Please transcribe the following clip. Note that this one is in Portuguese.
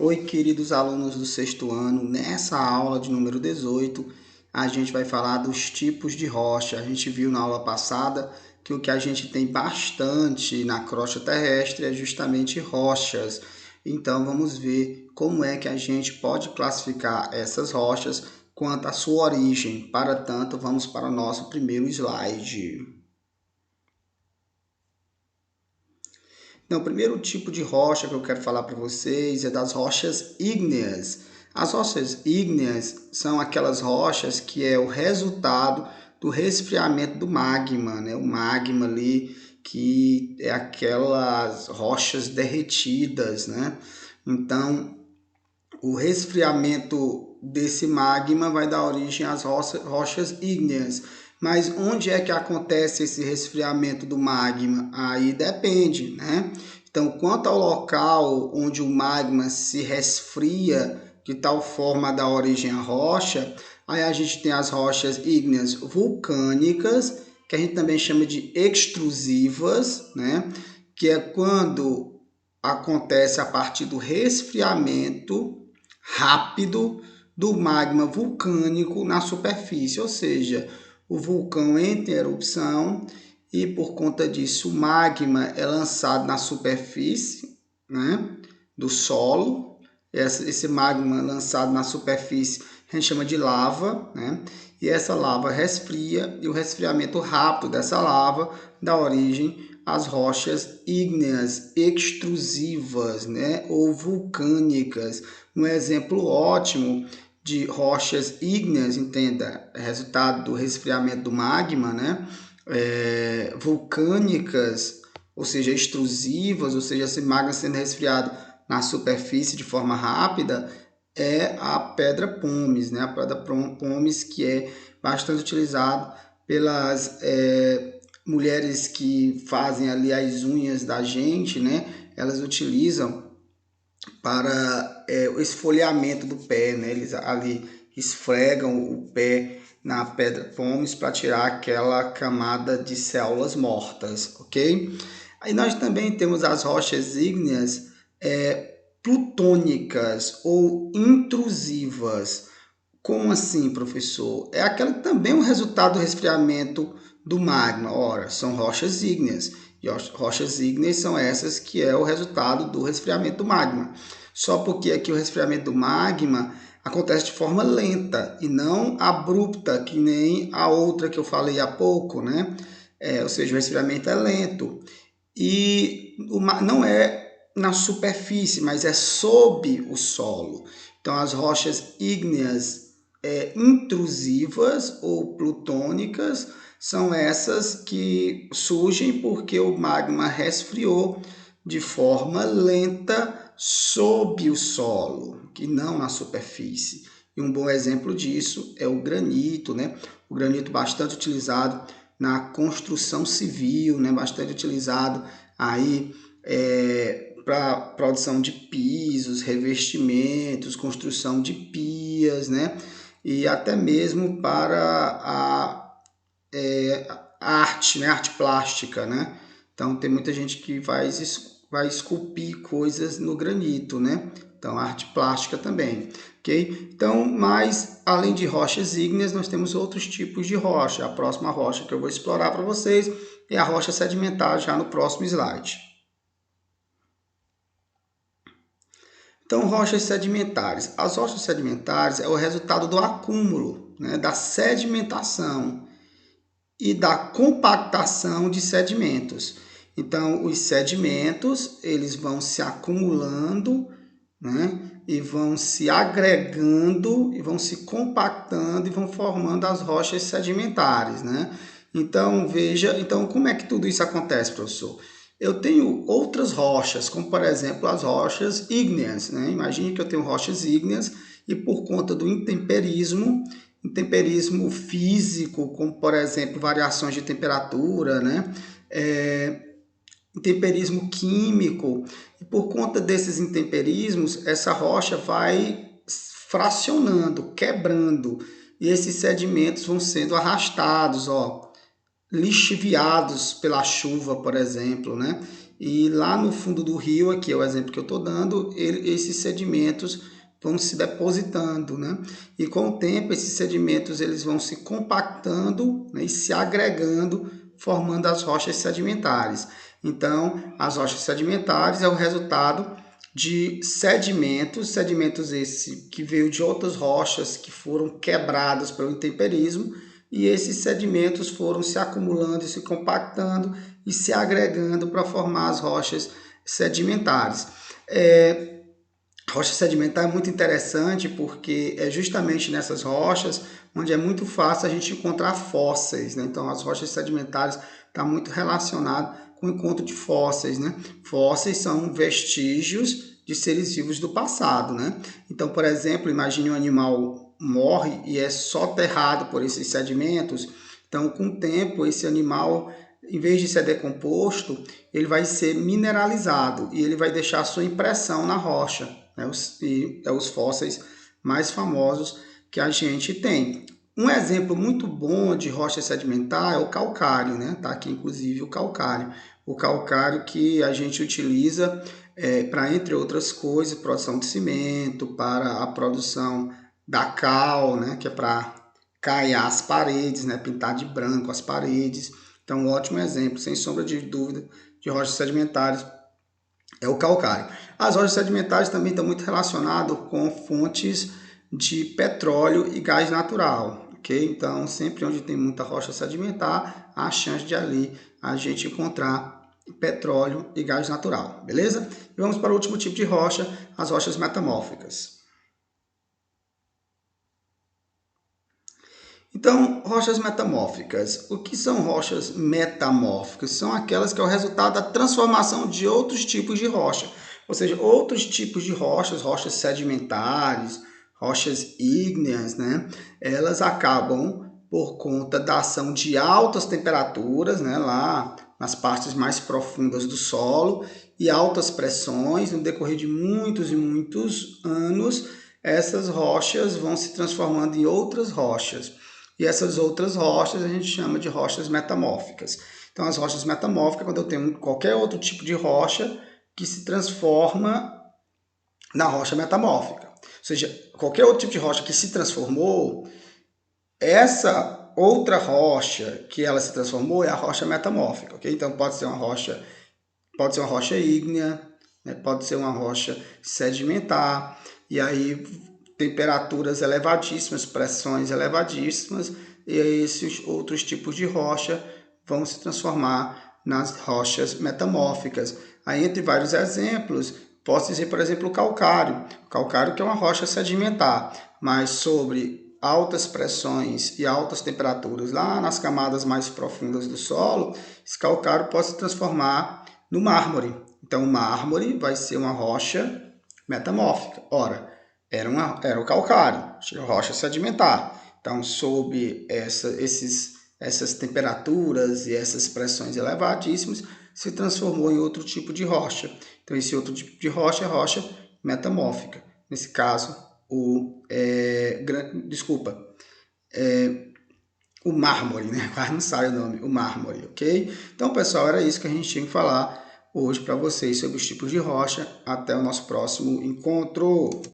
Oi, queridos alunos do sexto ano. Nessa aula de número 18, a gente vai falar dos tipos de rocha. A gente viu na aula passada que o que a gente tem bastante na crosta terrestre é justamente rochas. Então, vamos ver como é que a gente pode classificar essas rochas quanto à sua origem. Para tanto, vamos para o nosso primeiro slide. Então, o primeiro tipo de rocha que eu quero falar para vocês é das rochas ígneas. As rochas ígneas são aquelas rochas que é o resultado do resfriamento do magma, né? O magma ali que é aquelas rochas derretidas, né? Então, o resfriamento desse magma vai dar origem às rochas ígneas. Mas onde é que acontece esse resfriamento do magma? Aí depende, né? Então, quanto ao local onde o magma se resfria, de tal forma a dar origem à rocha, aí a gente tem as rochas ígneas vulcânicas, que a gente também chama de extrusivas, né? Que é quando acontece a partir do resfriamento rápido do magma vulcânico na superfície, ou seja, o vulcão entra em erupção e por conta disso o magma é lançado na superfície, né, do solo. Esse magma lançado na superfície a gente chama de lava, né? E essa lava resfria e o resfriamento rápido dessa lava dá origem às rochas ígneas extrusivas, né? Ou vulcânicas. Um exemplo ótimo de rochas ígneas, entenda, resultado do resfriamento do magma, né? Vulcânicas, ou seja, extrusivas, ou seja, esse magma sendo resfriado na superfície de forma rápida, é a pedra pómez, né? A pedra pómez que é bastante utilizado pelas mulheres que fazem ali as unhas da gente, né? Elas utilizam para o esfoliamento do pé, né? Eles ali esfregam o pé na pedra pómez para tirar aquela camada de células mortas, ok? Aí nós também temos as rochas ígneas plutônicas ou intrusivas. Como assim, professor? É aquela que também é um resultado do resfriamento do magma. Ora, são rochas ígneas. E rochas ígneas são essas que é o resultado do resfriamento do magma. Só porque aqui o resfriamento do magma acontece de forma lenta e não abrupta, que nem a outra que eu falei há pouco, né? Ou seja, o resfriamento é lento. E não é na superfície, mas é sob o solo. Então, as rochas ígneas intrusivas ou plutônicas são essas que surgem porque o magma resfriou de forma lenta sob o solo, que não na superfície. E um bom exemplo disso é o granito, né? O granito bastante utilizado na construção civil, né? Bastante utilizado aí para produção de pisos, revestimentos, construção de pias, né? E até mesmo para a arte, né? Arte plástica, né? Então tem muita gente que vai esculpir coisas no granito, né? Então arte plástica também, ok? Então, mas além de rochas ígneas, nós temos outros tipos de rocha. A próxima rocha que eu vou explorar para vocês é a rocha sedimentar, já no próximo slide. Então, rochas sedimentares. As rochas sedimentares é o resultado do acúmulo, né, da sedimentação e da compactação de sedimentos. Então, os sedimentos, eles vão se acumulando, né, e vão se agregando e vão se compactando e vão formando as rochas sedimentares, né? Então, veja, então como é que tudo isso acontece, professor? Eu tenho outras rochas, como por exemplo as rochas ígneas, né? Imagine que eu tenho rochas ígneas e por conta do intemperismo físico, como por exemplo variações de temperatura, né? Intemperismo químico, e por conta desses intemperismos, essa rocha vai fracionando, quebrando, e esses sedimentos vão sendo arrastados, lixiviados pela chuva, por exemplo, né? e lá no fundo do rio, aqui é o exemplo que eu estou dando, esses sedimentos vão se depositando, né? E com o tempo esses sedimentos eles vão se compactando, né, e se agregando, formando as rochas sedimentares. Então, as rochas sedimentares é o resultado de sedimentos esse que veio de outras rochas que foram quebradas pelo intemperismo, e esses sedimentos foram se acumulando e se compactando e se agregando para formar as rochas sedimentares. Rocha sedimentar é muito interessante porque é justamente nessas rochas onde é muito fácil a gente encontrar fósseis, né? Então, as rochas sedimentares estão muito relacionadas com o encontro de fósseis, né? Fósseis são vestígios de seres vivos do passado, né? Então, por exemplo, imagine um animal morre e é soterrado por esses sedimentos. Então, com o tempo, esse animal, em vez de ser decomposto, ele vai ser mineralizado e ele vai deixar a sua impressão na rocha, né? E é os fósseis mais famosos que a gente tem. Um exemplo muito bom de rocha sedimentar é o calcário, né? Tá aqui inclusive o calcário. O calcário que a gente utiliza para, entre outras coisas, produção de cimento, para a produção da cal, né? Que é para caiar as paredes, né? Pintar de branco as paredes. Então, um ótimo exemplo, sem sombra de dúvida, de rochas sedimentares é o calcário. As rochas sedimentares também estão muito relacionadas com fontes de petróleo e gás natural, ok? Então, sempre onde tem muita rocha sedimentar, há a chance de ali a gente encontrar petróleo e gás natural, beleza? E vamos para o último tipo de rocha, as rochas metamórficas. Então, rochas metamórficas. O que são rochas metamórficas? São aquelas que é o resultado da transformação de outros tipos de rocha. Ou seja, outros tipos de rochas, rochas sedimentares, rochas ígneas, né? Elas acabam por conta da ação de altas temperaturas, né? Lá nas partes mais profundas do solo e altas pressões, no decorrer de muitos e muitos anos, essas rochas vão se transformando em outras rochas. E essas outras rochas a gente chama de rochas metamórficas. Então, as rochas metamórficas, quando eu tenho qualquer outro tipo de rocha que se transforma na rocha metamórfica. Ou seja, qualquer outro tipo de rocha que se transformou, essa outra rocha que ela se transformou é a rocha metamórfica, ok? Então, pode ser uma rocha ígnea, né? Pode ser uma rocha sedimentar, e aí temperaturas elevadíssimas, pressões elevadíssimas, e esses outros tipos de rocha vão se transformar nas rochas metamórficas. Aí, entre vários exemplos, posso dizer, por exemplo, o calcário. O calcário que é uma rocha sedimentar, mas sobre altas pressões e altas temperaturas lá nas camadas mais profundas do solo, esse calcário pode se transformar no mármore. Então, o mármore vai ser uma rocha metamórfica. Ora, era o calcário, rocha sedimentar. Então, sob essas temperaturas e essas pressões elevadíssimas, se transformou em outro tipo de rocha. Então, esse outro tipo de rocha é rocha metamórfica. Nesse caso, o mármore, né? Quase não sai o nome, o mármore, ok? Então, pessoal, era isso que a gente tinha que falar hoje para vocês sobre os tipos de rocha. Até o nosso próximo encontro!